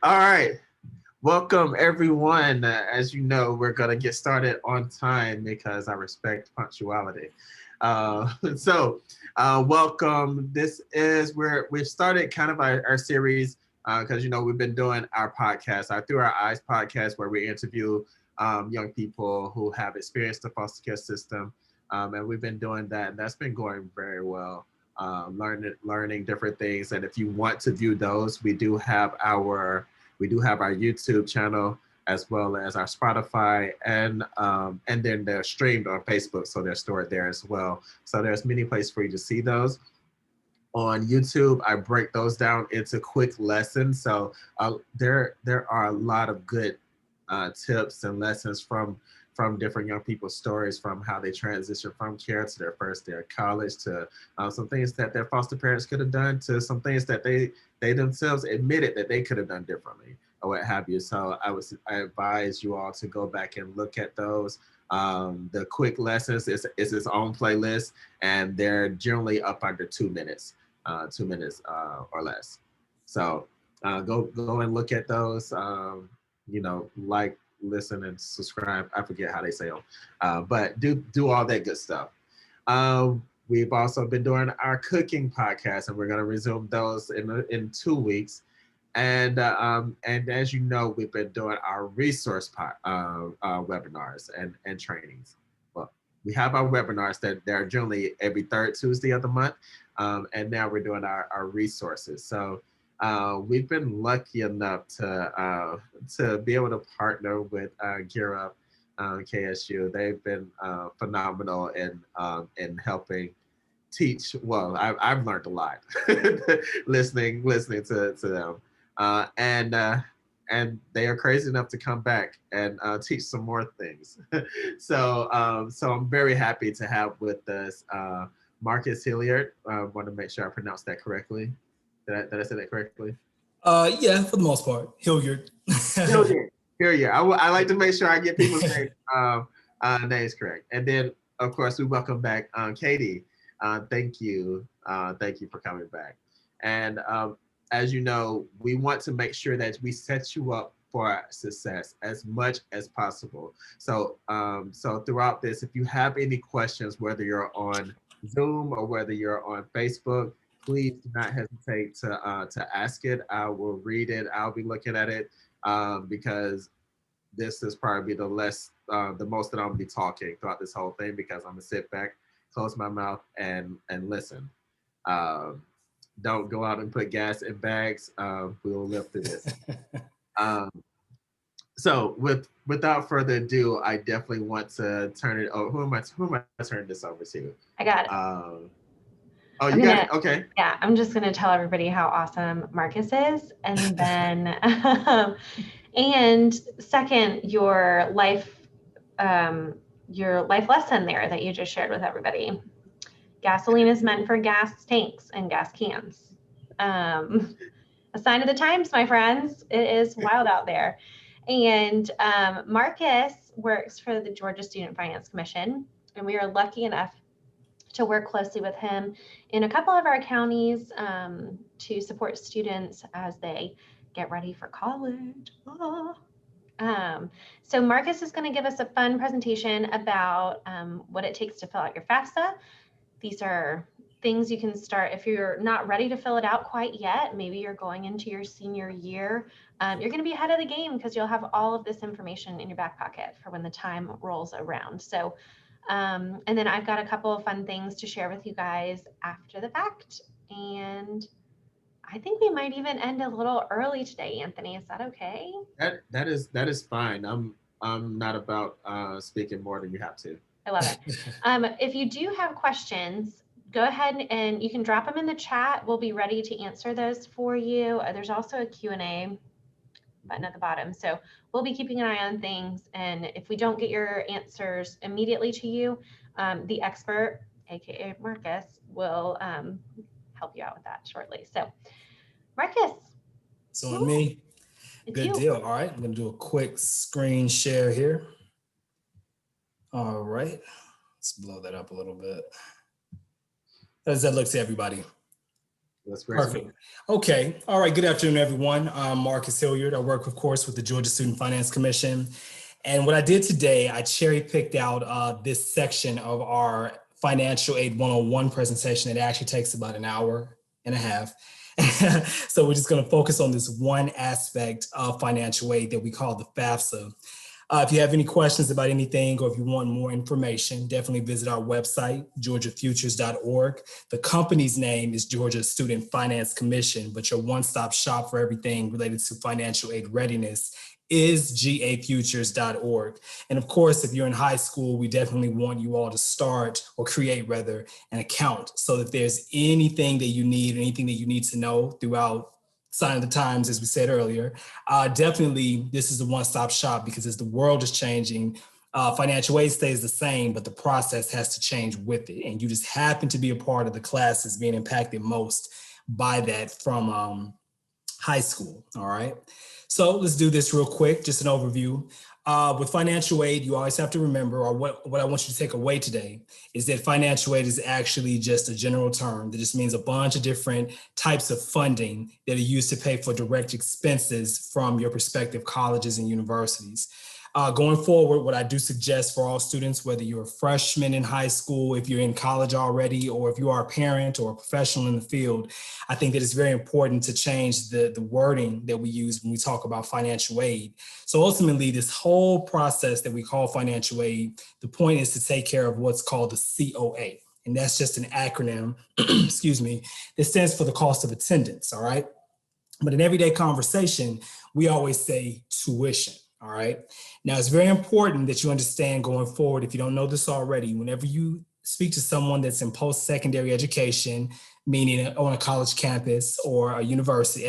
All right. Welcome, everyone. As you know, we're going to get started on time because I respect punctuality. Welcome. This is where we've started kind of our series because, we've been doing our podcast, our Through Our Eyes podcast, where we interview young people who have experienced the foster care system. And we've been doing that, and that's been going very well. Learning different things. And if you want to view those, we do have our YouTube channel as well as our Spotify, and then they're streamed on Facebook, so they're stored there as well. So there's many places for you to see those. On YouTube, I break those down into quick lessons. So there are a lot of good tips and lessons from different young people's stories, from how they transition from care to their first day of college, to some things that their foster parents could have done, to some things that they themselves admitted that they could have done differently, or what have you. So I advise you all to go back and look at those. The quick lessons is its own playlist, and they're generally up under 2 minutes, 2 minutes or less. So go and look at those. Like, listen, and subscribe. I forget how they say them, but do all that good stuff. We've also been doing our cooking podcast, and we're going to resume those in 2 weeks. And as you know, we've been doing our resource webinars and trainings. Well, we have our webinars that they're generally every third Tuesday of the month, and now we're doing our resources. So we've been lucky enough to be able to partner with GEAR UP, KSU. They've been phenomenal in helping teach. Well, I've learned a lot listening to them, and they are crazy enough to come back and teach some more things. So I'm very happy to have with us Marcus Hilliard. I want to make sure I pronounced that correctly. Did I say that correctly? Yeah, for the most part. Hilliard. Hilliard. I like to make sure I get people's names correct. And then, of course, we welcome back Katie. Thank you. Thank you for coming back. And as you know, we want to make sure that we set you up for success as much as possible. So throughout this, if you have any questions, whether you're on Zoom or whether you're on Facebook, please do not hesitate to ask it. I will read it. I'll be looking at it because this is probably the most that I'm gonna be talking throughout this whole thing, because I'm gonna sit back, close my mouth, and listen. Um, don't go out and put gas in bags. We'll live through this. Um, so without further ado, I definitely want to turn it over. Who am I turning this over to? I got it. Oh, you got it? Okay. Yeah, I'm just going to tell everybody how awesome Marcus is. And then, and second, your life lesson there that you just shared with everybody. Gasoline is meant for gas tanks and gas cans. A sign of the times, my friends. It is wild out there. And Marcus works for the Georgia Student Finance Commission, and we are lucky enough to work closely with him in a couple of our counties to support students as they get ready for college. So Marcus is going to give us a fun presentation about what it takes to fill out your FAFSA. These are things you can start if you're not ready to fill it out quite yet. Maybe you're going into your senior year. You're going to be ahead of the game because you'll have all of this information in your back pocket for when the time rolls around. So and then I've got a couple of fun things to share with you guys after the fact. And I think we might even end a little early today, Anthony. Is that okay? That is fine. I'm not about speaking more than you have to. I love it. If you do have questions, go ahead and you can drop them in the chat. We'll be ready to answer those for you. There's also a Q&A button at the bottom. So we'll be keeping an eye on things. And if we don't get your answers immediately to you, the expert, AKA Marcus, will help you out with that shortly. So Marcus. So on me, good deal. All right, I'm gonna do a quick screen share here. All right, let's blow that up a little bit. How does that look to everybody? That's great. Perfect. Okay. All right. Good afternoon, everyone. I'm Marcus Hilliard. I work, of course, with the Georgia Student Finance Commission. And what I did today, I cherry picked out this section of our Financial Aid 101 presentation. It actually takes about an hour and a half. So we're just going to focus on this one aspect of financial aid that we call the FAFSA. If you have any questions about anything or if you want more information, definitely visit our website, GeorgiaFuturesorg. The company's name is Georgia Student Finance Commission, but your one-stop shop for everything related to financial aid readiness is GAFuturesorg. And of course, if you're in high school, we definitely want you all to start or create rather an account so that there's anything that you need, anything that you need to know throughout sign of the times, as we said earlier. Definitely, this is a one-stop shop because as the world is changing, financial aid stays the same, but the process has to change with it. And you just happen to be a part of the classes being impacted most by that from high school, all right? So let's do this real quick, just an overview. With financial aid, you always have to remember, or what I want you to take away today, is that financial aid is actually just a general term that just means a bunch of different types of funding that are used to pay for direct expenses from your prospective colleges and universities. Going forward, what I do suggest for all students, whether you're a freshman in high school, if you're in college already, or if you are a parent or a professional in the field, I think that it's very important to change the wording that we use when we talk about financial aid. So ultimately, this whole process that we call financial aid, the point is to take care of what's called the COA. And that's just an acronym, excuse me, that stands for the cost of attendance, all right? But in everyday conversation, we always say tuition. All right. Now, it's very important that you understand going forward, if you don't know this already, whenever you speak to someone that's in post-secondary education, meaning on a college campus or a university,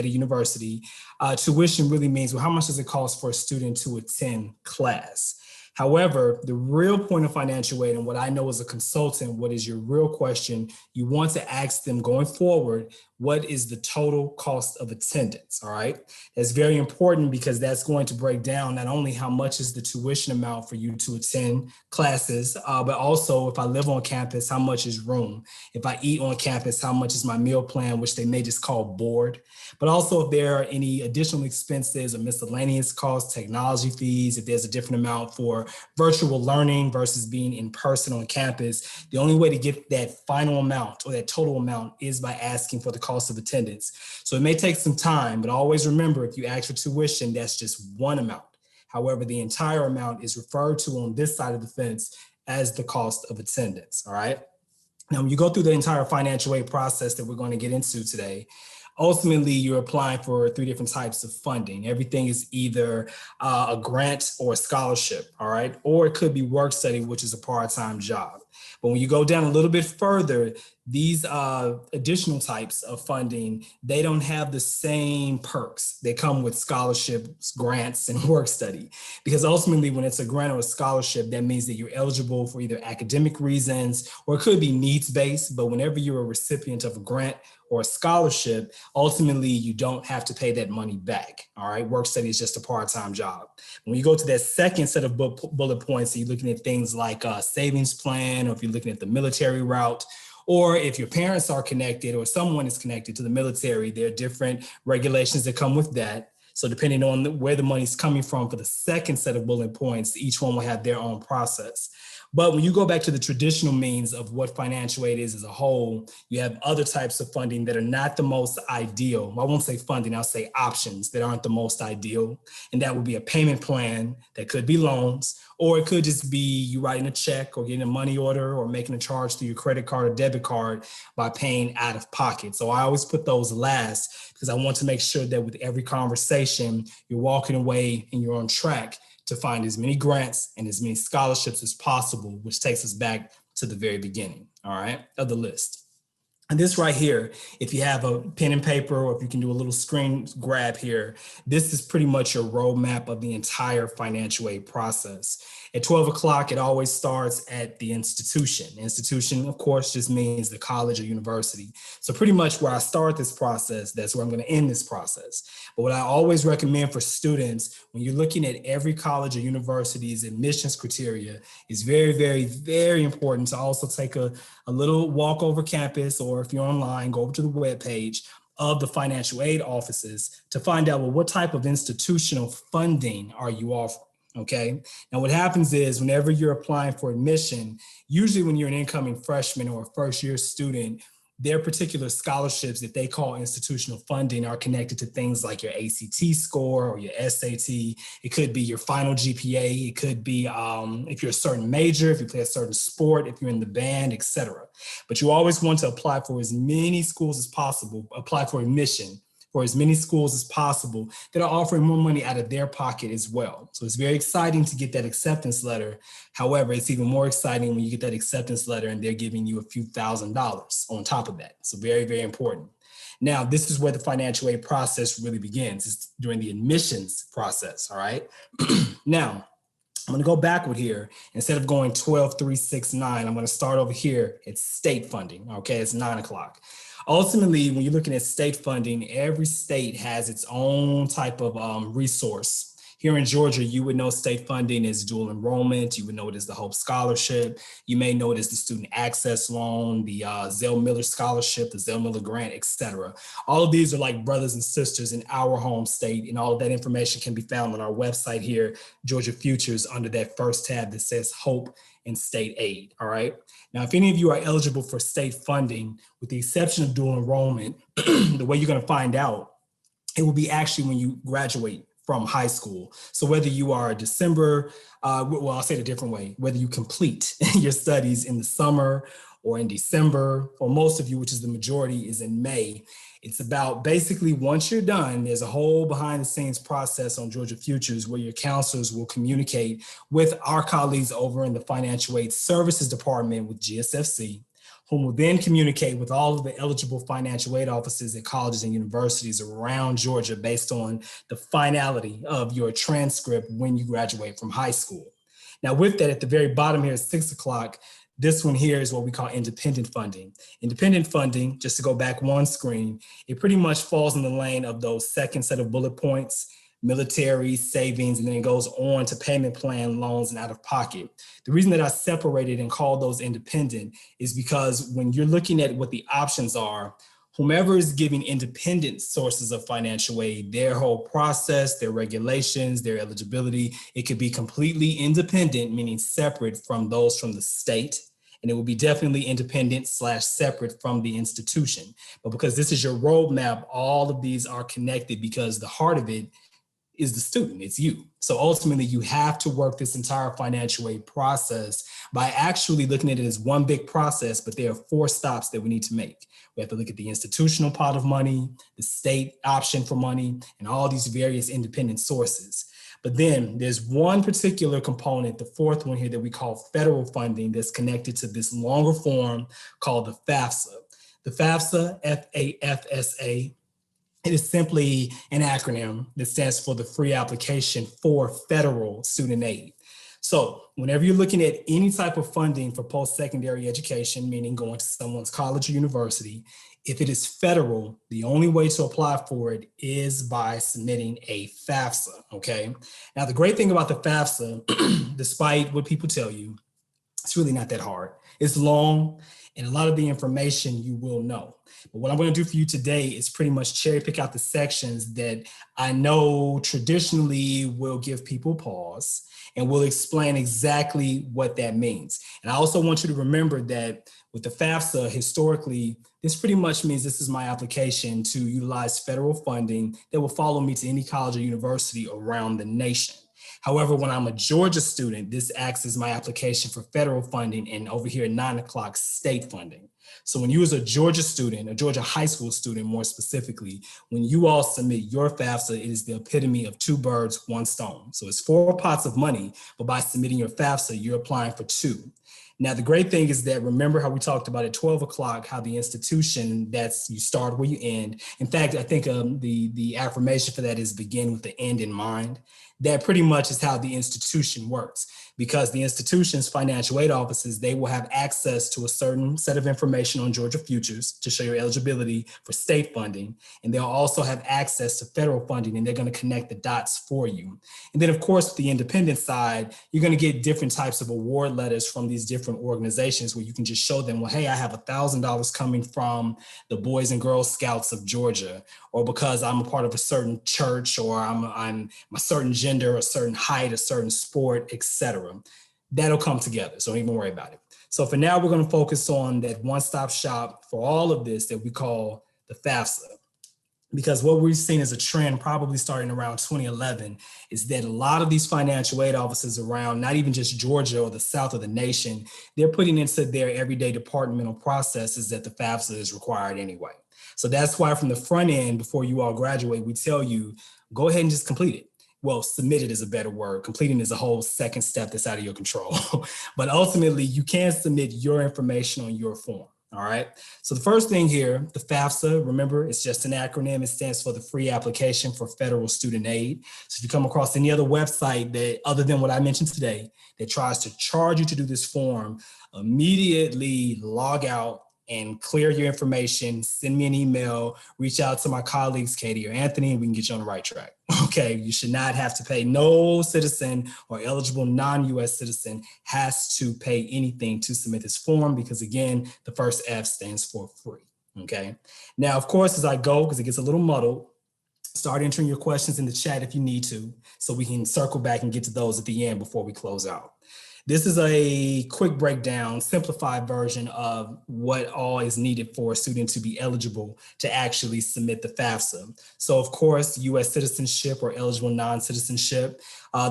tuition really means, well, how much does it cost for a student to attend class? However, the real point of financial aid, and what I know as a consultant, what is your real question, you want to ask them going forward, what is the total cost of attendance, all right? That's very important because that's going to break down not only how much is the tuition amount for you to attend classes, but also if I live on campus, how much is room? If I eat on campus, how much is my meal plan, which they may just call board? But also if there are any additional expenses or miscellaneous costs, technology fees, if there's a different amount for virtual learning versus being in person on campus, the only way to get that final amount or that total amount is by asking for the cost of attendance. So it may take some time, but always remember, if you ask for tuition, that's just one amount. However, the entire amount is referred to on this side of the fence as the cost of attendance, all right? Now, when you go through the entire financial aid process that we're going to get into today, ultimately, you're applying for 3 different types of funding. Everything is either a grant or a scholarship, all right? Or it could be work study, which is a part-time job. But when you go down a little bit further, these additional types of funding, they don't have the same perks that come with scholarships, grants, and work study. Because ultimately, when it's a grant or a scholarship, that means that you're eligible for either academic reasons, or it could be needs-based. But whenever you're a recipient of a grant or a scholarship, ultimately, you don't have to pay that money back, all right? Work study is just a part-time job. When you go to that second set of bullet points, you're looking at things like a savings plan, or if you're looking at the military route, or if your parents are connected or someone is connected to the military, there are different regulations that come with that. So depending on where the money's coming from for the second set of bullet points, each one will have their own process. But when you go back to the traditional means of what financial aid is as a whole, you have other types of funding that are not the most ideal. I won't say funding, I'll say options that aren't the most ideal. And that would be a payment plan that could be loans, or it could just be you writing a check or getting a money order or making a charge through your credit card or debit card by paying out of pocket. So I always put those last because I want to make sure that with every conversation, you're walking away and you're on track to find as many grants and as many scholarships as possible, which takes us back to the very beginning, all right, of the list. And this right here, if you have a pen and paper, or if you can do a little screen grab here, this is pretty much your roadmap of the entire financial aid process. At 12 o'clock, it always starts at the institution. Institution, of course, just means the college or university. So pretty much where I start this process, that's where I'm going to end this process. But what I always recommend for students, when you're looking at every college or university's admissions criteria, is very, very, very important to also take a little walk over campus, or if you're online, go over to the webpage of the financial aid offices to find out, well, what type of institutional funding are you offering? Okay. Now, what happens is whenever you're applying for admission, usually when you're an incoming freshman or a first year student, their particular scholarships that they call institutional funding are connected to things like your ACT score or your SAT. It could be your final GPA. It could be if you're a certain major, if you play a certain sport, if you're in the band, etc. But you always want to apply for as many schools as possible, apply for admission for as many schools as possible that are offering more money out of their pocket as well. So it's very exciting to get that acceptance letter. However, it's even more exciting when you get that acceptance letter and they're giving you a few $1,000s on top of that. So very, very important. Now, this is where the financial aid process really begins. It's during the admissions process, all right? Now, I'm going to go backward here. Instead of going 12, 3, 6, 9, I'm going to start over here at state funding. Okay, it's 9 o'clock. Ultimately, when you're looking at state funding, every state has its own type of resource. Here in Georgia, you would know state funding is dual enrollment. You would know it as the Hope Scholarship. You may know it as the Student Access Loan, the Zell Miller Scholarship, the Zell Miller Grant, etc. All of these are like brothers and sisters in our home state, and all of that information can be found on our website here, Georgia Futures, under that first tab that says Hope and State Aid, all right? Now, if any of you are eligible for state funding, with the exception of dual enrollment, the way you're gonna find out, it will be actually when you graduate from high school. So whether you are December, well, I'll say it a different way, whether you complete your studies in the summer or in December, or most of you, which is the majority, is in May. It's about basically once you're done, there's a whole behind the scenes process on Georgia Futures where your counselors will communicate with our colleagues over in the Financial Aid Services Department with GSFC, whom will then communicate with all of the eligible financial aid offices at colleges and universities around Georgia based on the finality of your transcript when you graduate from high school. Now with that, at the very bottom here at 6 o'clock, this one here is what we call independent funding. Independent funding, just to go back one screen, it pretty much falls in the lane of those second set of bullet points, military, savings, and then it goes on to payment plan, loans, and out of pocket. The reason that I separated and called those independent is because when you're looking at what the options are, whomever is giving independent sources of financial aid, their whole process, their regulations, their eligibility, it could be completely independent, meaning separate from those from the state. And it will be definitely independent / separate from the institution. But because this is your roadmap, all of these are connected because the heart of it is the student, it's you. So ultimately you have to work this entire financial aid process by actually looking at it as one big process, but there are 4 stops that we need to make. We have to look at the institutional pot of money, the state option for money, and all these various independent sources. But then there's one particular component, the 4th one here, that we call federal funding, that's connected to this longer form called the FAFSA. The FAFSA, F-A-F-S-A, it is simply an acronym that stands for the Free Application for Federal Student Aid. So whenever you're looking at any type of funding for post-secondary education, meaning going to someone's college or university, if it is federal, the only way to apply for it is by submitting a FAFSA, okay? Now, the great thing about the FAFSA, despite what people tell you, it's really not that hard. It's long, and a lot of the information you will know. But what I'm going to do for you today is pretty much cherry pick out the sections that I know traditionally will give people pause, and we'll explain exactly what that means. And I also want you to remember that with the FAFSA, historically, this pretty much means this is my application to utilize federal funding that will follow me to any college or university around the nation. However, when I'm a Georgia student, this acts as my application for federal funding, and over here at 9 o'clock, state funding. So when you as a Georgia student, a Georgia high school student more specifically, when you all submit your FAFSA, it is the epitome of 2 birds, 1 stone. So it's 4 pots of money, but by submitting your FAFSA, you're applying for 2. Now, the great thing is that, remember how we talked about at 12 o'clock, how the institution, that's you start where you end. In fact, I think the affirmation for that is begin with the end in mind. That pretty much is how the institution works, because the institution's financial aid offices, they will have access to a certain set of information on Georgia Futures to show your eligibility for state funding. And they'll also have access to federal funding, and they're going to connect the dots for you. And then, of course, with the independent side, you're going to get different types of award letters from these different organizations where you can just show them, well, hey, I have $1,000 coming from the Boys and Girls Scouts of Georgia, or because I'm a part of a certain church, or I'm a certain gender, a certain height, a certain sport, etc. That'll come together, so don't even worry about it. So for now, we're going to focus on that one-stop shop for all of this that we call the FAFSA. Because what we've seen as a trend, probably starting around 2011, is that a lot of these financial aid offices around, not even just Georgia or the South of the nation, they're putting into their everyday departmental processes that the FAFSA is required anyway. So that's why from the front end, before you all graduate, we tell you, go ahead and just complete it. Well, submit it is a better word. Completing is a whole second step that's out of your control. But ultimately, you can submit your information on your form. All right. So the first thing here, the FAFSA, remember, it's just an acronym. It stands for the Free Application for Federal Student Aid. So if you come across any other website that, other than what I mentioned today, that tries to charge you to do this form, immediately log out and clear your information, send me an email, reach out to my colleagues, Katie or Anthony, and we can get you on the right track. Okay, you should not have to pay. No citizen or eligible non-US citizen has to pay anything to submit this form, because again, the first F stands for free, okay? Now, of course, as I go, because it gets a little muddled, start entering your questions in the chat if you need to, so we can circle back and get to those at the end before we close out. This is a quick breakdown, simplified version of what all is needed for a student to be eligible to actually submit the FAFSA. So of course, US citizenship or eligible non-citizenship.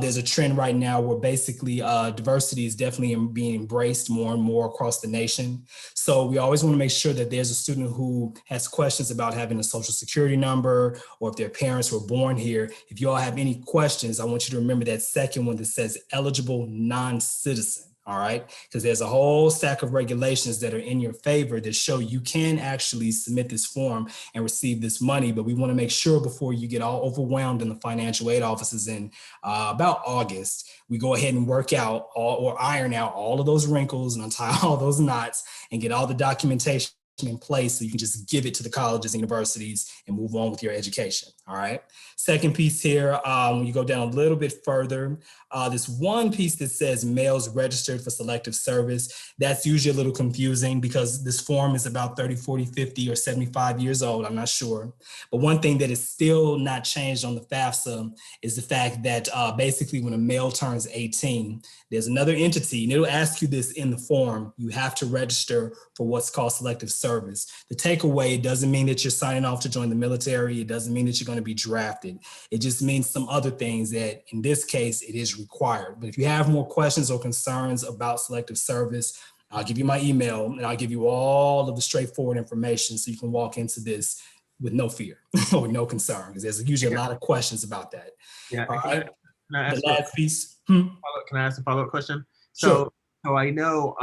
There's a trend right now where basically diversity is definitely being embraced more and more across the nation. So we always want to make sure that there's a student who has questions about having a social security number, or if their parents were born here. If you all have any questions, I want you to remember that second one that says eligible non-citizen. All right, because there's a whole stack of regulations that are in your favor that show you can actually submit this form and receive this money. But we want to make sure before you get all overwhelmed in the financial aid offices in about August, we go ahead and work out or iron out all of those wrinkles and untie all those knots and get all the documentation in place so you can just give it to the colleges and universities and move on with your education. All right. Second piece here, when you go down a little bit further, this one piece that says males registered for selective service, that's usually a little confusing because this form is about 30, 40, 50, or 75 years old. I'm not sure. But one thing that is still not changed on the FAFSA is the fact that basically when a male turns 18, there's another entity, and it'll ask you this in the form. You have to register for what's called selective service. The takeaway, it doesn't mean that you're signing off to join the military. It doesn't mean that you're going to be drafted. It just means some other things that in this case, it is required. But if you have more questions or concerns about selective service, I'll give you my email and I'll give you all of the straightforward information so you can walk into this with no fear or no concern, because there's usually a lot of questions about that. Yeah. Can I ask the last piece? Can I ask a follow-up question? Sure. So I know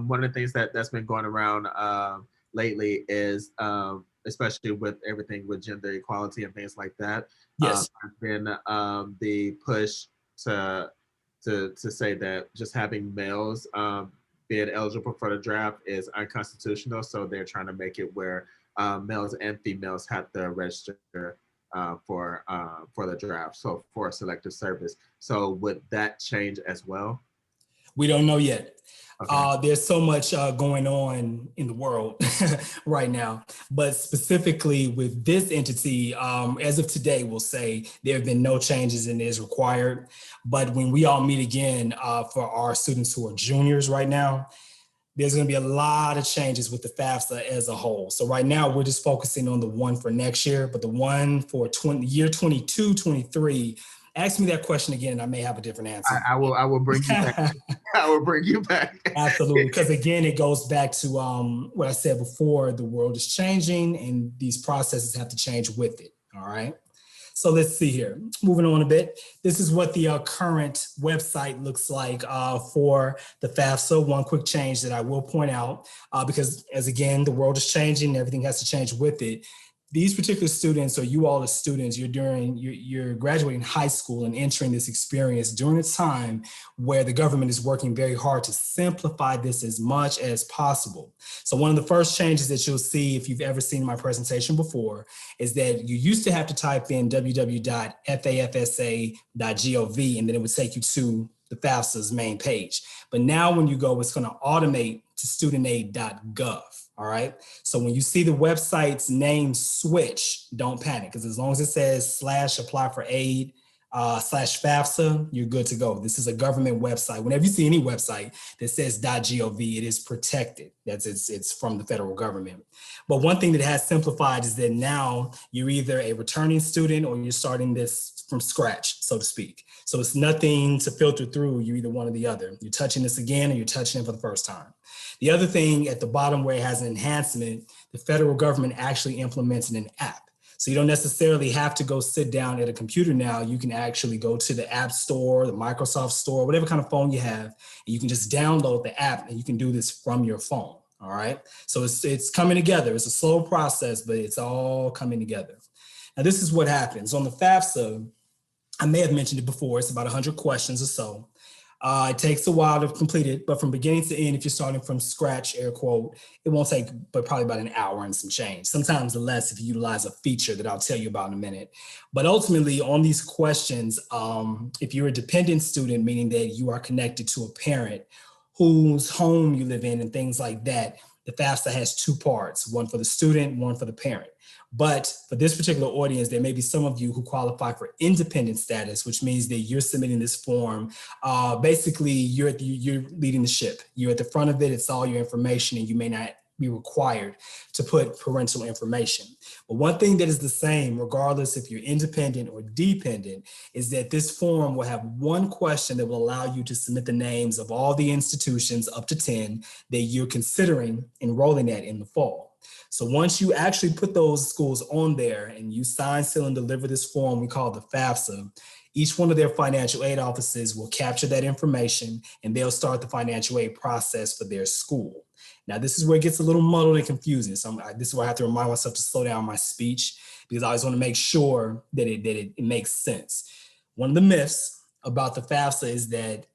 one of the things that's been going around lately is, especially with everything with gender equality and things like that, yes, has been the push to say that just having males being eligible for the draft is unconstitutional. So they're trying to make it where males and females have to register for the draft, so for selective service. So would that change as well? We don't know yet. Okay. There's so much going on in the world right now, but specifically with this entity, as of today, we'll say there have been no changes and is required. But when we all meet again for our students who are juniors right now, there's going to be a lot of changes with the FAFSA as a whole. So right now we're just focusing on the one for next year, but the one for year 22, 23, ask me that question again and I may have a different answer. I will bring you back. I will bring you back. Absolutely, because again, it goes back to what I said before, the world is changing and these processes have to change with it, all right? So let's see here. Moving on a bit. This is what the current website looks like for the FAFSA. One quick change that I will point out, because as again, the world is changing, everything has to change with it. These particular students, or you all as students, you're graduating high school and entering this experience during a time where the government is working very hard to simplify this as much as possible. So one of the first changes that you'll see, if you've ever seen my presentation before, is that you used to have to type in www.fafsa.gov, and then it would take you to the FAFSA's main page. But now when you go, it's going to automate to studentaid.gov. All right. So when you see the website's name switch, don't panic, because as long as it says /apply for aid /FAFSA, you're good to go. This is a government website. Whenever you see any website that says .gov, it is protected. It's from the federal government. But one thing that has simplified is that now you're either a returning student or you're starting this from scratch, so to speak. So it's nothing to filter through. You're either one or the other. You're touching this again or you're touching it for the first time. The other thing at the bottom where it has an enhancement, the federal government actually implements an app. So you don't necessarily have to go sit down at a computer now. You can actually go to the App Store, the Microsoft Store, whatever kind of phone you have, and you can just download the app and you can do this from your phone, all right? So it's coming together. It's a slow process, but it's all coming together. Now this is what happens. On the FAFSA, I may have mentioned it before, it's about 100 questions or so. It takes a while to complete it, but from beginning to end, if you're starting from scratch, air quote, it won't take but probably about an hour and some change, sometimes less if you utilize a feature that I'll tell you about in a minute. But ultimately on these questions, if you're a dependent student, meaning that you are connected to a parent whose home you live in and things like that, the FAFSA has two parts, one for the student, one for the parent. But for this particular audience, there may be some of you who qualify for independent status, which means that you're submitting this form. Basically, you're leading the ship. You're at the front of it. It's all your information, and you may not be required to put parental information. But one thing that is the same, regardless if you're independent or dependent, is that this form will have one question that will allow you to submit the names of all the institutions, up to 10, that you're considering enrolling at in the fall. So once you actually put those schools on there and you sign, seal, and deliver this form we call the FAFSA, each one of their financial aid offices will capture that information and they'll start the financial aid process for their school. Now, this is where it gets a little muddled and confusing. So this is why I have to remind myself to slow down my speech, because I always want to make sure that it makes sense. One of the myths about the FAFSA is that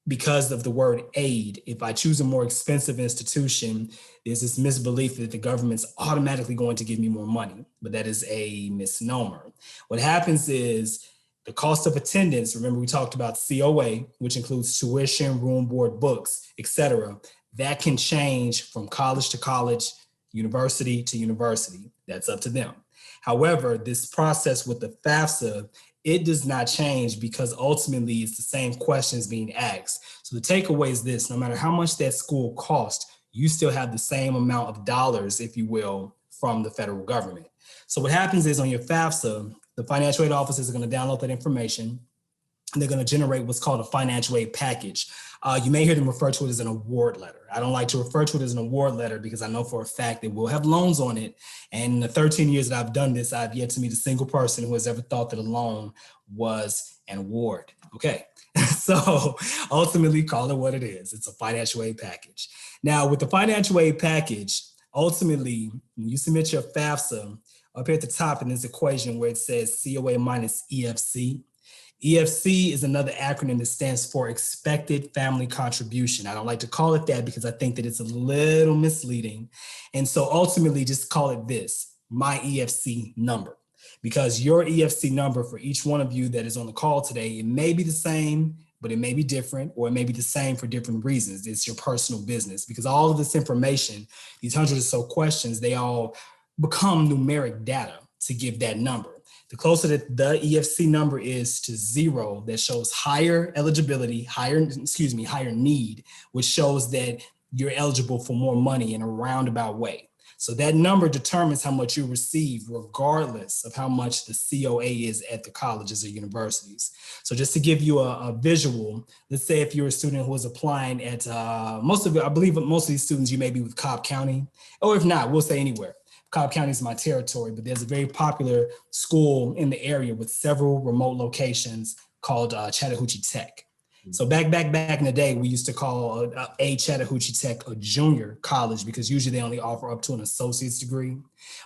because of the word aid, if I choose a more expensive institution, there's this misbelief that the government's automatically going to give me more money, but that is a misnomer. What happens is the cost of attendance, remember we talked about COA, which includes tuition, room, board, books, etc. That can change from college to college, university to university. That's up to them. However, this process with the FAFSA, it does not change because ultimately it's the same questions being asked. So the takeaway is this: no matter how much that school costs, you still have the same amount of dollars, if you will, from the federal government. So what happens is on your FAFSA, the financial aid officers are going to download that information and they're going to generate what's called a financial aid package. You may hear them refer to it as an award letter. I don't like to refer to it as an award letter because I know for a fact that we'll have loans on it. And in the 13 years that I've done this, I've yet to meet a single person who has ever thought that a loan was an award. Okay, so ultimately call it what it is. It's a financial aid package. Now with the financial aid package, ultimately, when you submit your FAFSA, up here at the top in this equation where it says COA minus EFC, EFC is another acronym that stands for Expected Family Contribution. I don't like to call it that because I think that it's a little misleading. And so ultimately just call it this, my EFC number, because your EFC number for each one of you that is on the call today, it may be the same, but it may be different, or it may be the same for different reasons. It's your personal business, because all of this information, these 100 or so questions, they all become numeric data to give that number. The closer that the EFC number is to 0, that shows higher eligibility, higher need, which shows that you're eligible for more money in a roundabout way. So that number determines how much you receive, regardless of how much the COA is at the colleges or universities. So just to give you a visual, let's say if you're a student who is applying at I believe most of these students, you may be with Cobb County, or if not, we'll say anywhere. Cobb County is my territory, but there's a very popular school in the area with several remote locations called Chattahoochee Tech. So back in the day, we used to call a Chattahoochee Tech a junior college because usually they only offer up to an associate's degree.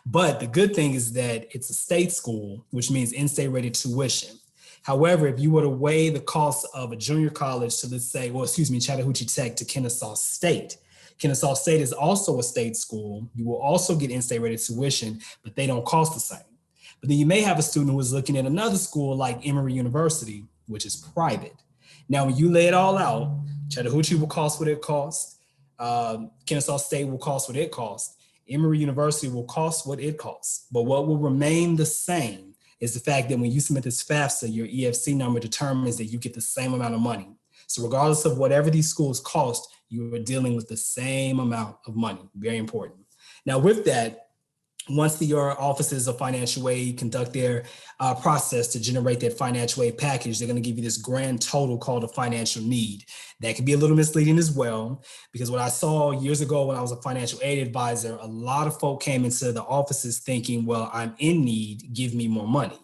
But the good thing is that it's a state school, which means in-state rated tuition. However, if you were to weigh the cost of a junior college to, let's say, Chattahoochee Tech to Kennesaw State. Kennesaw State is also a state school. You will also get in-state rated tuition, but they don't cost the same. But then you may have a student who is looking at another school like Emory University, which is private. Now, when you lay it all out, Chattahoochee will cost what it costs. Kennesaw State will cost what it costs. Emory University will cost what it costs. But what will remain the same is the fact that when you submit this FAFSA, your EFC number determines that you get the same amount of money. So regardless of whatever these schools cost, you are dealing with the same amount of money. Very important. Now, with that, once your offices of financial aid conduct their process to generate that financial aid package, they're going to give you this grand total called a financial need. That can be a little misleading as well, because what I saw years ago when I was a financial aid advisor, a lot of folk came into the offices thinking, well, I'm in need, give me more money.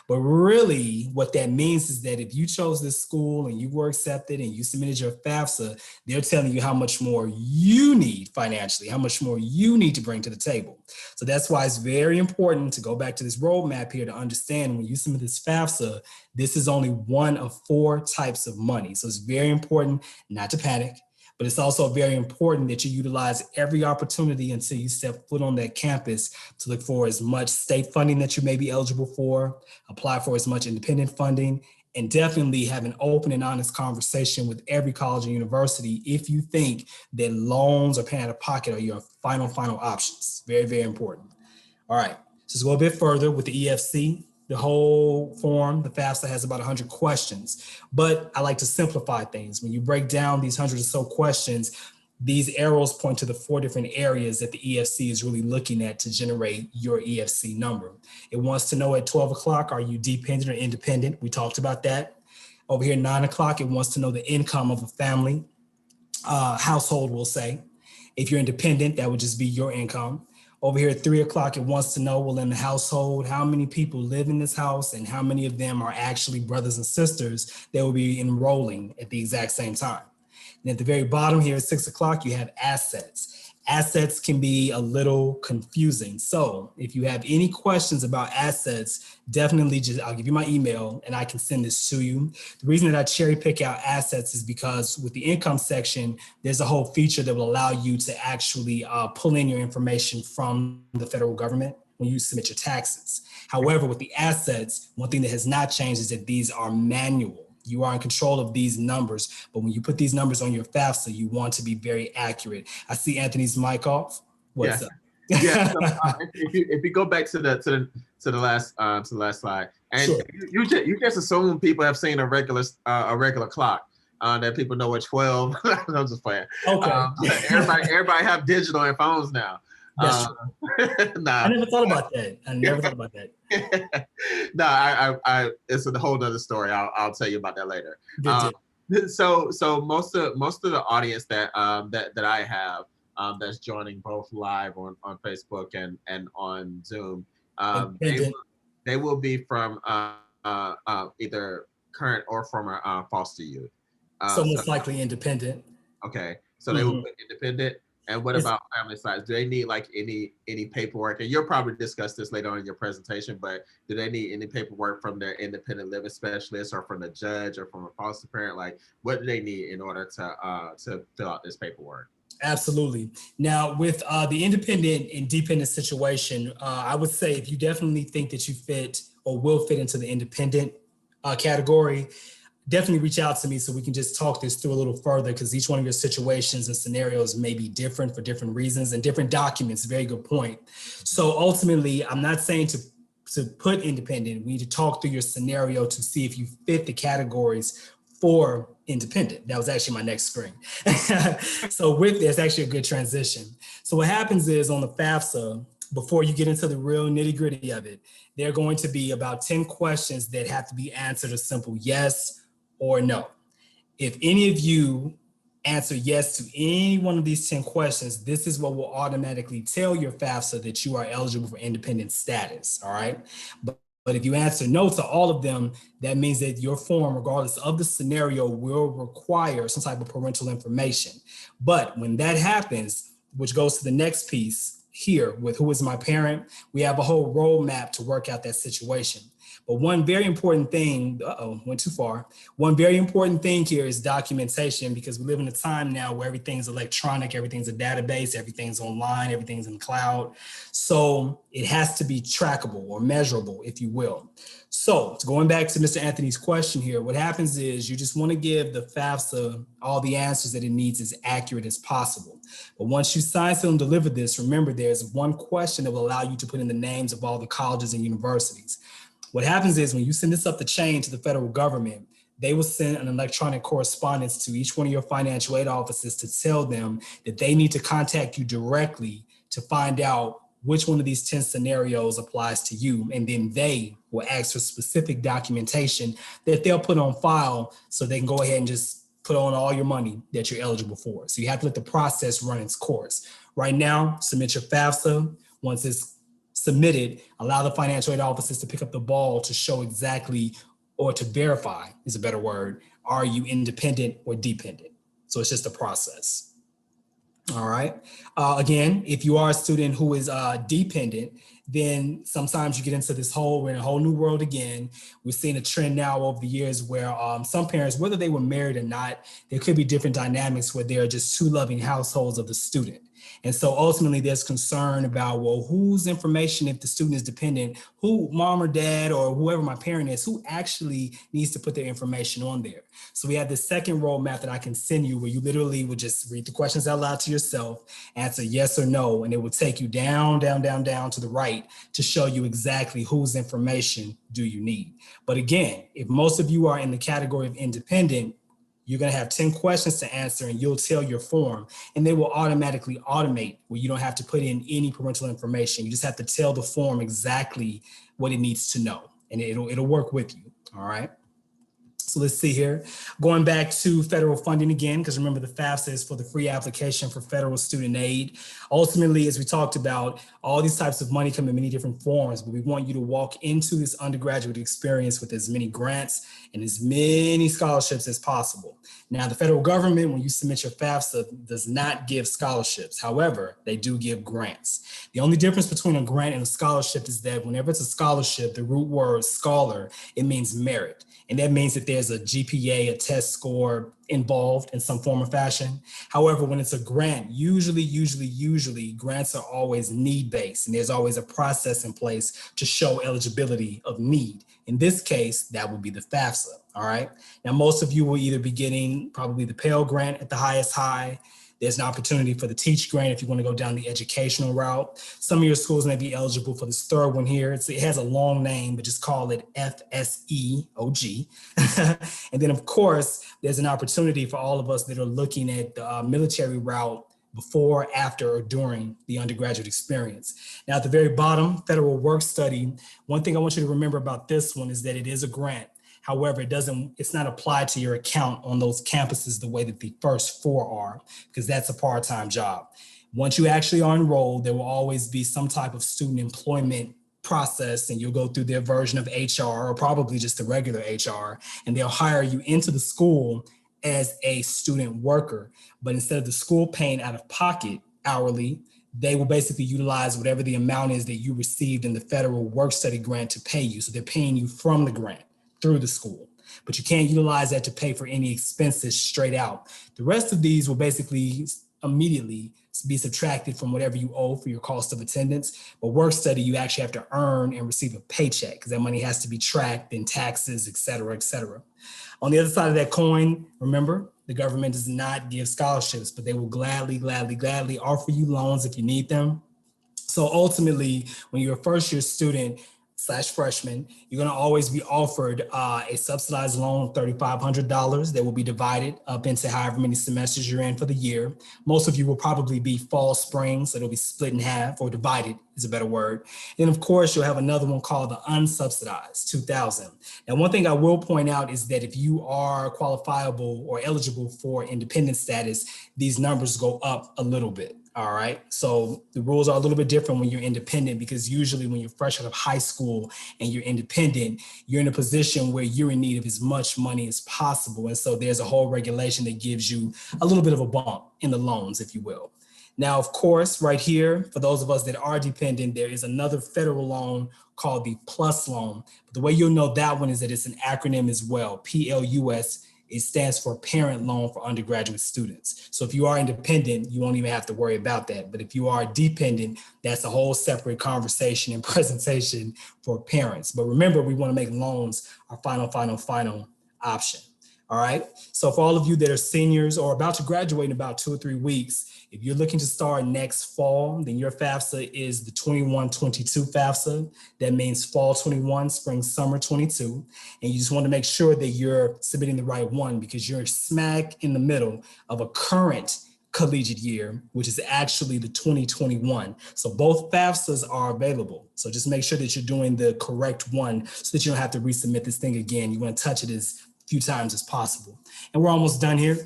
But really what that means is that if you chose this school and you were accepted and you submitted your FAFSA, they're telling you how much more you need financially, how much more you need to bring to the table. So that's why it's very important to go back to this roadmap here to understand when you submit this FAFSA, this is only one of 4 types of money. So it's very important not to panic. But it's also very important that you utilize every opportunity until you step foot on that campus to look for as much state funding that you may be eligible for, apply for as much independent funding, and definitely have an open and honest conversation with every college and university if you think that loans or paying out of pocket are your final options. Very, very important. All right, so let's go a bit further with the EFC. The whole form, the FAFSA, has about 100 questions, but I like to simplify things. When you break down these 100 or so questions, these arrows point to the 4 different areas that the EFC is really looking at to generate your EFC number. It wants to know at 12 o'clock, are you dependent or independent? We talked about that. Over here at 9 o'clock, it wants to know the income of a family, household, we'll say. If you're independent, that would just be your income. Over here at 3 o'clock, it wants to know, well, in the household, how many people live in this house and how many of them are actually brothers and sisters that will be enrolling at the exact same time. And at the very bottom here at 6 o'clock, you have assets. Assets can be a little confusing. So if you have any questions about assets, definitely I'll give you my email and I can send this to you. The reason that I cherry pick out assets is because with the income section, there's a whole feature that will allow you to actually pull in your information from the federal government when you submit your taxes. However, with the assets, one thing that has not changed is that these are manual. You are in control of these numbers, but when you put these numbers on your FAFSA, you want to be very accurate. I see Anthony's mic off. What's up? Yeah. So, if you go back to the last slide, and sure. you just assume people have seen a regular clock. That people know at 12. I'm just playing. Okay. Everybody have digital and phones now. That's true. Nah. I never thought about that. No, I it's a whole nother story. I'll tell you about that later. So most of the audience that I have that's joining both live on Facebook and on Zoom, they will be from either current or former foster youth. So most likely independent. Okay, so they will put independent. And what about family size? Do they need like any paperwork? And you'll probably discuss this later on in your presentation, but do they need any paperwork from their independent living specialist or from the judge or from a foster parent? Like, what do they need in order to fill out this paperwork? Absolutely. Now, with the independent and dependent situation, I would say if you definitely think that you fit or will fit into the independent category, definitely reach out to me so we can just talk this through a little further, because each one of your situations and scenarios may be different for different reasons and different documents. Very good point. So ultimately, I'm not saying to put independent. We need to talk through your scenario to see if you fit the categories for independent. That was actually my next screen. So with this, actually a good transition. So what happens is on the FAFSA, before you get into the real nitty gritty of it, there are going to be about 10 questions that have to be answered a simple yes or no. If any of you answer yes to any one of these 10 questions, this is what will automatically tell your FAFSA that you are eligible for independent status, all right? But if you answer no to all of them, that means that your form, regardless of the scenario, will require some type of parental information. But when that happens, which goes to the next piece here with who is my parent, we have a whole roadmap to work out that situation. But one very important thing, went too far. One very important thing here is documentation, because we live in a time now where everything's electronic, everything's a database, everything's online, everything's in the cloud. So it has to be trackable or measurable, if you will. So going back to Mr. Anthony's question here, what happens is you just want to give the FAFSA all the answers that it needs as accurate as possible. But once you sign, seal, and deliver this, remember there's one question that will allow you to put in the names of all the colleges and universities. What happens is when you send this up the chain to the federal government, they will send an electronic correspondence to each one of your financial aid offices to tell them that they need to contact you directly to find out which one of these 10 scenarios applies to you. And then they will ask for specific documentation that they'll put on file so they can go ahead and just put on all your money that you're eligible for. So you have to let the process run its course. Right now, submit your FAFSA. Once it's submitted, allow the financial aid offices to pick up the ball to show exactly, or to verify is a better word, are you independent or dependent? So it's just a process. All right. Again, if you are a student who is dependent, then sometimes you get into we're in a whole new world again. We're seeing a trend now over the years where some parents, whether they were married or not, there could be different dynamics where there are just two loving households of the student. And so ultimately there's concern about, well, whose information, if the student is dependent, who, mom or dad or whoever my parent is, who actually needs to put their information on there. So we have this second roadmap that I can send you where you literally would just read the questions out loud to yourself, answer yes or no, and it will take you down, down, down, down to the right to show you exactly whose information do you need. But again, if most of you are in the category of independent, you're going to have 10 questions to answer and you'll tell your form, and they will automatically automate where you don't have to put in any parental information. You just have to tell the form exactly what it needs to know, and it'll work with you. All right. So let's see here. Going back to federal funding again, because remember the FAFSA is for the free application for federal student aid. Ultimately, as we talked about, all these types of money come in many different forms, but we want you to walk into this undergraduate experience with as many grants and as many scholarships as possible. Now, the federal government, when you submit your FAFSA, does not give scholarships. However, they do give grants. The only difference between a grant and a scholarship is that whenever it's a scholarship, the root word scholar, it means merit. And that means that there's a GPA, a test score involved in some form or fashion. However, when it's a grant, usually grants are always need-based, and there's always a process in place to show eligibility of need. In this case, that would be the FAFSA, all right? Now, most of you will either be getting probably the Pell Grant at the highest high. There's an opportunity for the Teach Grant if you want to go down the educational route. Some of your schools may be eligible for this third one here. It has a long name, but just call it FSEOG. And then, of course, there's an opportunity for all of us that are looking at the military route before, after, or during the undergraduate experience. Now, at the very bottom, federal work study, one thing I want you to remember about this one is that it is a grant. However, it's not applied to your account on those campuses the way that the first four are, because that's a part-time job. Once you actually are enrolled, there will always be some type of student employment process, and you'll go through their version of HR, or probably just the regular HR, and they'll hire you into the school as a student worker. But instead of the school paying out of pocket hourly, they will basically utilize whatever the amount is that you received in the federal work study grant to pay you. So they're paying you from the grant through the school, but you can't utilize that to pay for any expenses straight out. The rest of these will basically immediately be subtracted from whatever you owe for your cost of attendance. But work study, you actually have to earn and receive a paycheck because that money has to be tracked in taxes, et cetera, et cetera. On the other side of that coin, remember, the government does not give scholarships, but they will gladly offer you loans if you need them. So ultimately, when you're a first-year student, freshman, you're going to always be offered a subsidized loan of $3,500 that will be divided up into however many semesters you're in for the year. Most of you will probably be fall, spring, so it'll be split in half, or divided is a better word. And of course, you'll have another one called the unsubsidized, $2,000. Now, one thing I will point out is that if you are qualifiable or eligible for independent status, these numbers go up a little bit. All right. So the rules are a little bit different when you're independent, because usually when you're fresh out of high school and you're independent, you're in a position where you're in need of as much money as possible. And so there's a whole regulation that gives you a little bit of a bump in the loans, if you will. Now, of course, right here, for those of us that are dependent, there is another federal loan called the PLUS loan. But the way you'll know that one is that it's an acronym as well, PLUS. It stands for Parent Loan for Undergraduate Students. So if you are independent, you won't even have to worry about that. But if you are dependent, that's a whole separate conversation and presentation for parents. But remember, we want to make loans our final option. All right. So for all of you that are seniors or about to graduate in about 2 or 3 weeks, if you're looking to start next fall, then your FAFSA is the 21-22 FAFSA. That means fall 21, spring, summer 22. And you just want to make sure that you're submitting the right one, because you're smack in the middle of a current collegiate year, which is actually the 2021. So both FAFSAs are available. So just make sure that you're doing the correct one so that you don't have to resubmit this thing again. You want to touch it as few times as possible. And we're almost done here.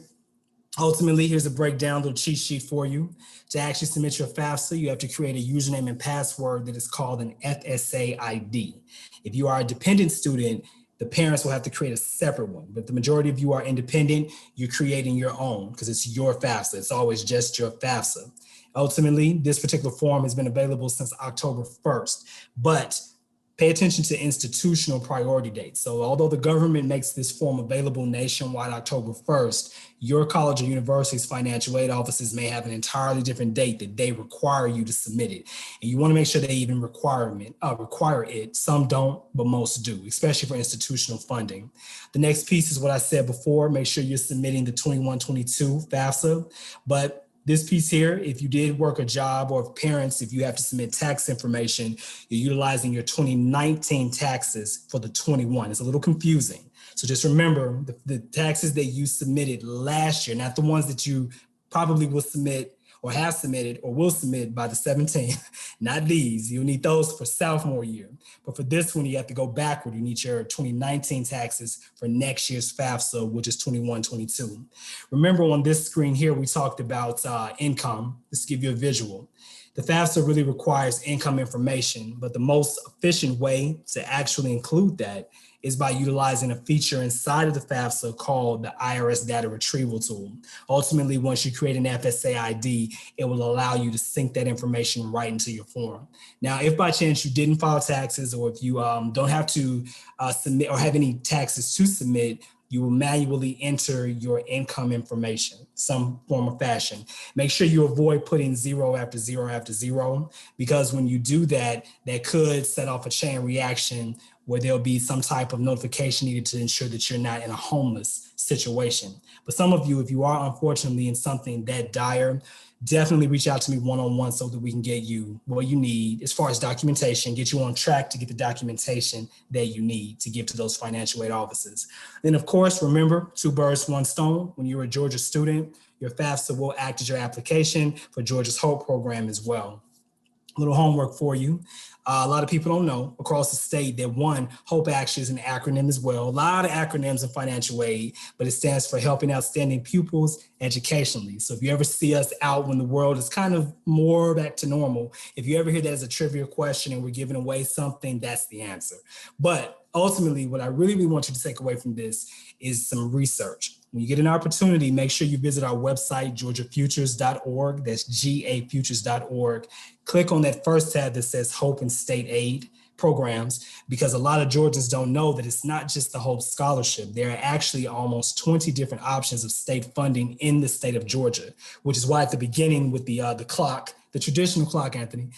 Ultimately, here's a breakdown, little cheat sheet for you. To actually submit your FAFSA, you have to create a username and password that is called an FSA ID. If you are a dependent student, the parents will have to create a separate one. But the majority of you are independent, you're creating your own because it's your FAFSA. It's always just your FAFSA. Ultimately, this particular form has been available since October 1st, but pay attention to institutional priority dates. So although the government makes this form available nationwide October 1st, your college or university's financial aid offices may have an entirely different date that they require you to submit it. And you want to make sure they even require it. Some don't, but most do, especially for institutional funding. The next piece is what I said before. Make sure you're submitting the 21-22 FAFSA. But this piece here, if you did work a job, or if parents, if you have to submit tax information, you're utilizing your 2019 taxes for the 21. It's a little confusing. So just remember the taxes that you submitted last year, not the ones that you probably will submit or have submitted or will submit by the 17th, not these. You'll need those for sophomore year. But for this one, you have to go backward. You need your 2019 taxes for next year's FAFSA, which is 21-22. Remember on this screen here, we talked about income. Just to give you a visual. The FAFSA really requires income information, but the most efficient way to actually include that is by utilizing a feature inside of the FAFSA called the IRS data retrieval tool. Ultimately, once you create an FSA ID, it will allow you to sync that information right into your form. Now, if by chance you didn't file taxes, or if you don't have to submit or have any taxes to submit, you will manually enter your income information, some form of fashion. Make sure you avoid putting 0 after 0 after 0, because when you do that, that could set off a chain reaction where there'll be some type of notification needed to ensure that you're not in a homeless situation. But some of you, if you are unfortunately in something that dire, definitely reach out to me one-on-one so that we can get you what you need as far as documentation, get you on track to get the documentation that you need to give to those financial aid offices. Then, of course, remember, 2 birds, 1 stone. When you're a Georgia student, your FAFSA will act as your application for Georgia's HOPE program as well. A little homework for you. A lot of people don't know across the state that HOPE actually is an acronym as well. A lot of acronyms in financial aid, but it stands for Helping Outstanding Pupils Educationally. So if you ever see us out when the world is kind of more back to normal, if you ever hear that as a trivia question and we're giving away something, that's the answer. But ultimately, what I really want you to take away from this is some research. When you get an opportunity, make sure you visit our website, GeorgiaFutures.org. That's GAFutures.org. Click on that first tab that says HOPE and State Aid Programs, because a lot of Georgians don't know that it's not just the HOPE scholarship. There are actually almost 20 different options of state funding in the state of Georgia, which is why at the beginning with the clock, the traditional clock, Anthony,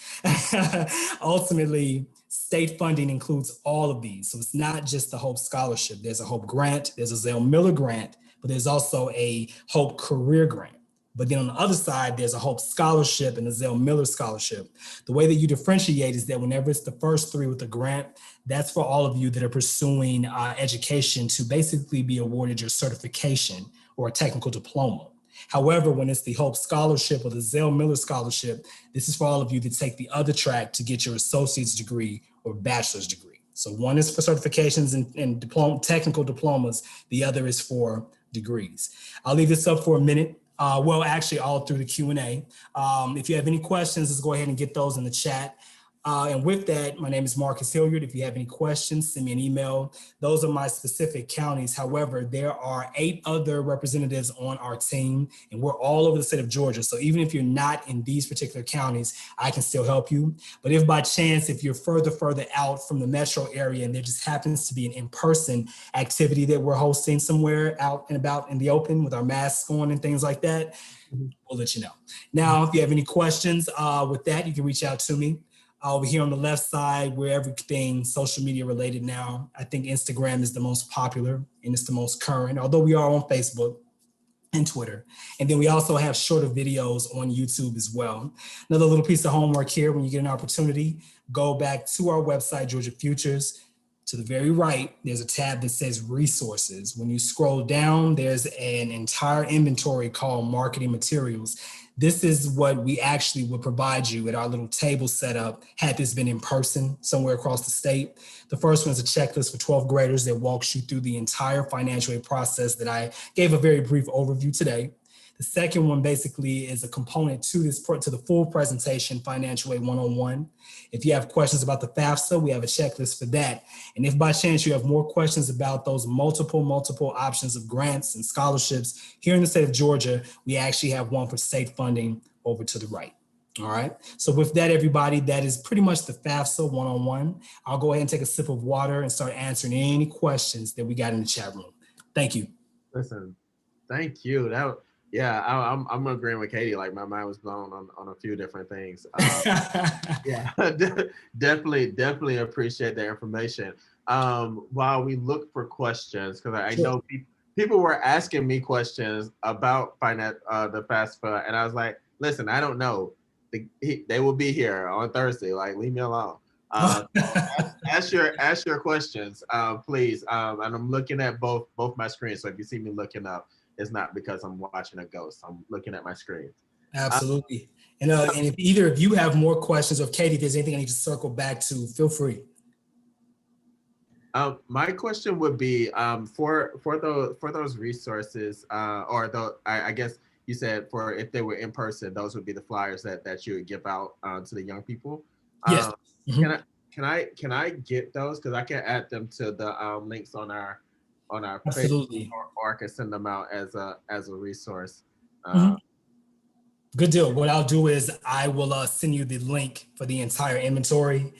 ultimately, state funding includes all of these. So it's not just the HOPE scholarship. There's a HOPE grant, there's a Zell Miller grant, but there's also a HOPE career grant. But then on the other side, there's a Hope Scholarship and a Zell Miller Scholarship. The way that you differentiate is that whenever it's the first three with a grant, that's for all of you that are pursuing education to basically be awarded your certification or a technical diploma. However, when it's the Hope Scholarship or the Zell Miller Scholarship, this is for all of you that take the other track to get your associate's degree or bachelor's degree. So one is for certifications and technical diplomas. The other is for degrees. I'll leave this up for a minute. Well, actually, all through the Q&A. If you have any questions, let's go ahead and get those in the chat. And with that, my name is Marcus Hilliard. If you have any questions, send me an email. Those are my specific counties. However, there are 8 other representatives on our team, and we're all over the state of Georgia. So even if you're not in these particular counties, I can still help you. But if by chance, if you're further out from the metro area and there just happens to be an in-person activity that we're hosting somewhere out and about in the open with our masks on and things like that, we'll let you know. Now, if you have any questions with that, you can reach out to me. Over here on the left side, we're everything social media related now. I think Instagram is the most popular and it's the most current, although we are on Facebook and Twitter. And then we also have shorter videos on YouTube as well. Another little piece of homework here, when you get an opportunity, go back to our website, Georgia Futures. To the very right, there's a tab that says resources. When you scroll down, there's an entire inventory called marketing materials. This is what we actually would provide you at our little table setup had this been in person somewhere across the state. The first one is a checklist for 12th graders that walks you through the entire financial aid process that I gave a very brief overview today. The second one basically is a component to the full presentation, Financial Aid 101. If you have questions about the FAFSA, we have a checklist for that. And if by chance you have more questions about those multiple options of grants and scholarships here in the state of Georgia, we actually have one for state funding over to the right. All right. So with that, everybody, that is pretty much the FAFSA 101. I'll go ahead and take a sip of water and start answering any questions that we got in the chat room. Thank you. Listen, thank you. I'm agreeing with Katie. Like, my mind was blown on a few different things. Yeah, definitely appreciate the information. While we look for questions, because I know people were asking me questions about the FASFA, and I was like, listen, I don't know. They will be here on Thursday. Like, leave me alone. Ask your questions, please. And I'm looking at both my screens. So if you see me looking up, it's not because I'm watching a ghost. I'm looking at my screen. Absolutely. And if either of you have more questions, or Katie, if there's anything I need to circle back to, feel free. My question would be for those resources, I guess you said for if they were in person, those would be the flyers that you would give out to the young people. Yes. Can I get those? Because I can add them to the links on our Absolutely. page, or I can send them out as a resource. Good deal. What I'll do is I will send you the link for the entire inventory,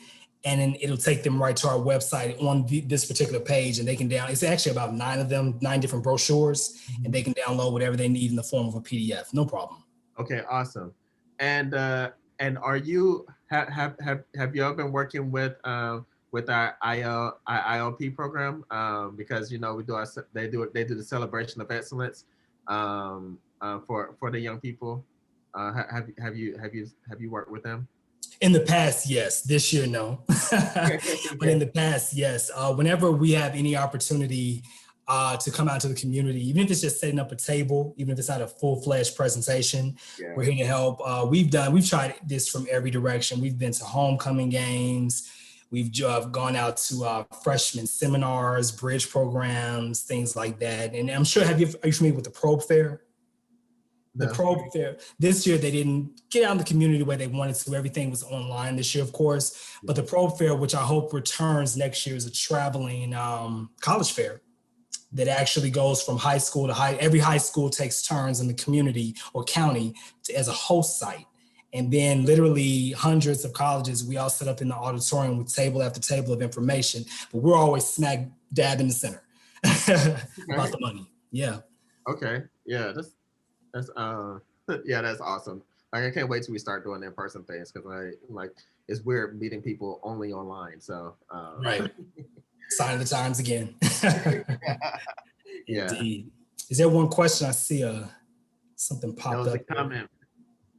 and then it'll take them right to our website on this particular page, and they can it's actually about 9 of them, 9 different brochures, and they can download whatever they need in the form of a PDF. No problem. Okay, awesome. And are you have you all been working with our ILP program? Because we do they do the celebration of excellence for the young people. Have you worked with them? In the past, yes. This year, no. But in the past, yes. Whenever we have any opportunity to come out to the community, even if it's just setting up a table, even if it's not a full-fledged presentation, we're here to help. We've tried this from every direction. We've been to homecoming games. We've gone out to freshman seminars, bridge programs, things like that. And I'm sure, are you familiar with the Probe Fair? The Probe Fair. This year, they didn't get out in the community the way they wanted to. Everything was online this year, of course. But the Probe Fair, which I hope returns next year, is a traveling college fair that actually goes from high school to every high school takes turns in the community or county as a host site. And then literally hundreds of colleges, we all sit up in the auditorium with table after table of information, but we're always smack dab in the center about the money. Yeah. Okay. Yeah. That's awesome. Like, I can't wait till we start doing in-person things, because it's weird meeting people only online. So right. Sign of the times again. Yeah. Indeed. Is there one question? I see Something There popped was a up here. comment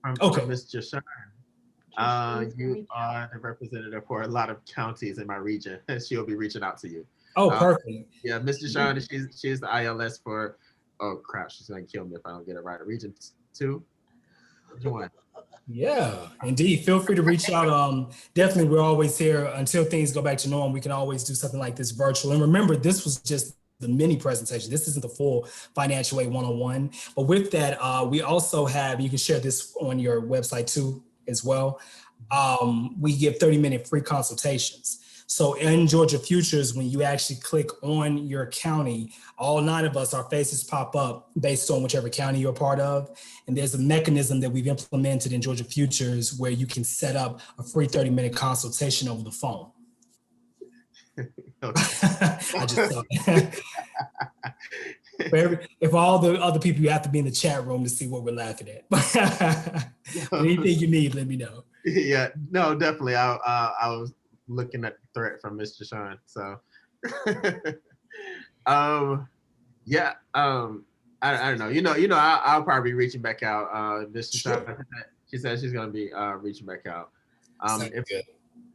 from Okay. Mr. Shine. You are the representative for a lot of counties in my region. She'll be reaching out to you. Oh, perfect. Yeah, Mr. Shine, she's the ILS for, oh crap, she's gonna kill me if I don't get it right. Region 2, Join. Yeah, indeed. Feel free to reach out. Definitely, we're always here until things go back to normal. We can always do something like this virtual. And remember, this was just the mini presentation. This isn't the full Financial Aid 101. But with that, we also have, you can share this on your website too as well. We give 30-minute free consultations. So in Georgia Futures, when you actually click on your county, all 9 of us, our faces pop up based on whichever county you're a part of. And there's a mechanism that we've implemented in Georgia Futures where you can set up a free 30-minute consultation over the phone. I just thought. If all the other people, you have to be in the chat room to see what we're laughing at. But anything you need, let me know. Yeah, no, definitely. I was looking at the threat from Mr. Sean. So, yeah, I don't know. I'll probably be reaching back out. Mr. Sure. Sean, she said she's gonna be reaching back out. Good.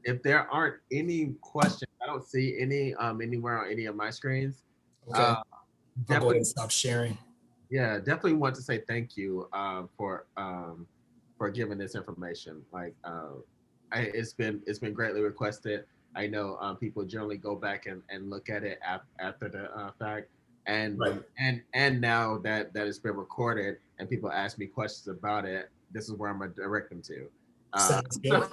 If there aren't any questions, I don't see any anywhere on any of my screens. Okay. I'll go ahead and stop sharing. Yeah, definitely want to say thank you for giving this information. Like, it's been greatly requested. I know people generally go back and look at it after the fact, and right. and now that it's been recorded and people ask me questions about it, this is where I'm gonna direct them to. Sounds good.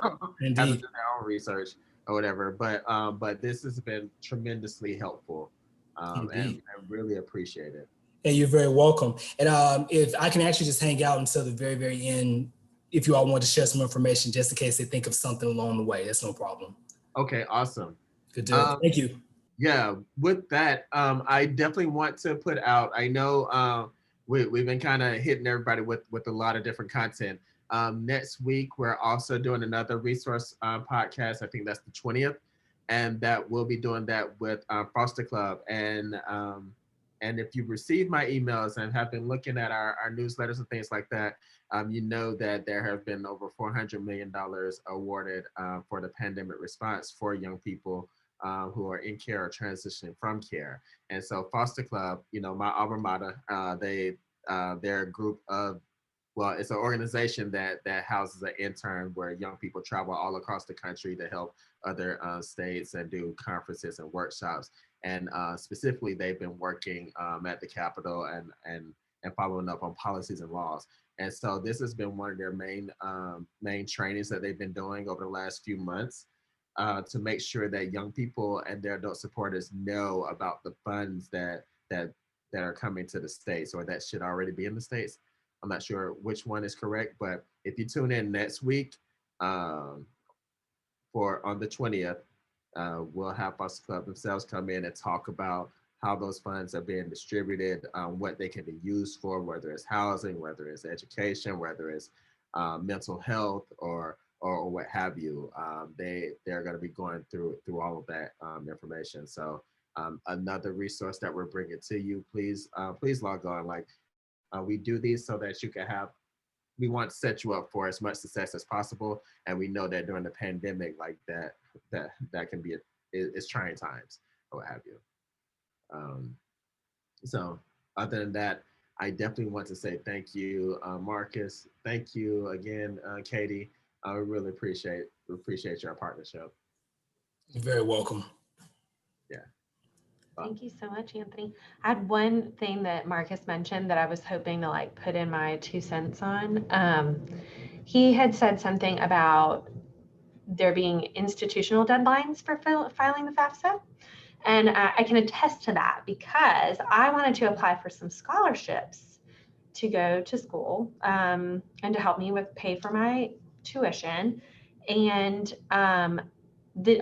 Indeed. Have to do their own research or whatever. But this has been tremendously helpful, and I really appreciate it. Hey, you're very welcome. And if I can actually just hang out until the very, very end, if you all want to share some information, just in case they think of something along the way, that's no problem. Okay, awesome. Good deal. Thank you. Yeah, with that, I definitely want to put out, I know we've been kind of hitting everybody with a lot of different content. Next week, we're also doing another resource podcast. I think that's the 20th. And that we'll be doing that with Foster Club. And if you've received my emails and have been looking at our newsletters and things like that, you know that there have been over $400 million awarded for the pandemic response for young people who are in care or transitioning from care. And so Foster Club, my alma mater, they're a group of, well, it's an organization that houses an intern where young people travel all across the country to help other states and do conferences and workshops. And specifically, they've been working at the Capitol and following up on policies and laws. And so this has been one of their main trainings that they've been doing over the last few months to make sure that young people and their adult supporters know about the funds that are coming to the states or that should already be in the states. I'm not sure which one is correct, but if you tune in next week on the 20th, we'll have Foster Club themselves come in and talk about how those funds are being distributed, what they can be used for, whether it's housing, whether it's education, whether it's mental health or what have you. They're going to be going through all of that information. So another resource that we're bringing to you, please log on. Like we do these so that you can have. We want to set you up for as much success as possible, and we know that during the pandemic, like that can be it's trying times or what have you. So other than that, I definitely want to say thank you, Marcus. Thank you again, Katie. I really appreciate your partnership. You're very welcome. Yeah. Thank you so much, Anthony. I had one thing that Marcus mentioned that I was hoping to put in my 2 cents on. He had said something about there being institutional deadlines for filing the FAFSA. And I can attest to that because I wanted to apply for some scholarships to go to school and to help me pay for my tuition. And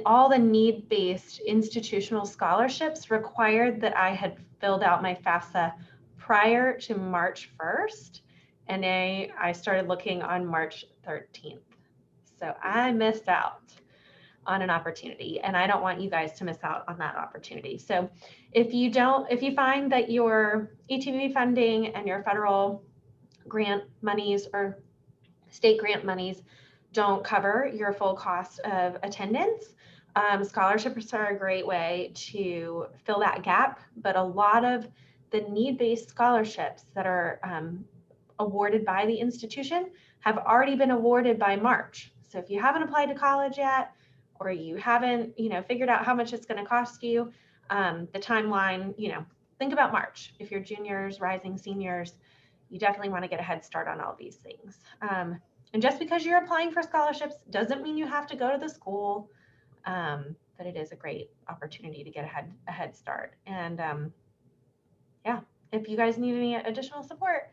all the need-based institutional scholarships required that I had filled out my FAFSA prior to March 1st. And I started looking on March 13th. So I missed out on an opportunity, and I don't want you guys to miss out on that opportunity. So if you find that your ETV funding and your federal grant monies or state grant monies don't cover your full cost of attendance. Scholarships are a great way to fill that gap, but a lot of the need-based scholarships that are awarded by the institution have already been awarded by March. So if you haven't applied to college yet, or you haven't, figured out how much it's going to cost you, the timeline, think about March. If you're juniors, rising seniors, you definitely want to get a head start on all these things. And just because you're applying for scholarships doesn't mean you have to go to the school, but it is a great opportunity to get a head start. And yeah, if you guys need any additional support,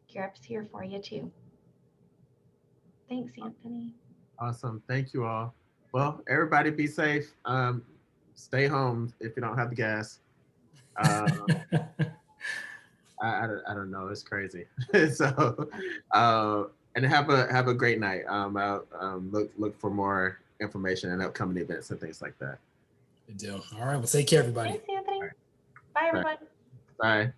GEAR Up's here for you too. Thanks, Anthony. Awesome. Thank you all. Well, everybody be safe. Stay home if you don't have the gas. I don't know. It's crazy. So, and have a great night. I'll look for more information and upcoming events and things like that. Good deal. All right. Well, take care, everybody. Thanks, Anthony. Bye, everyone. Bye.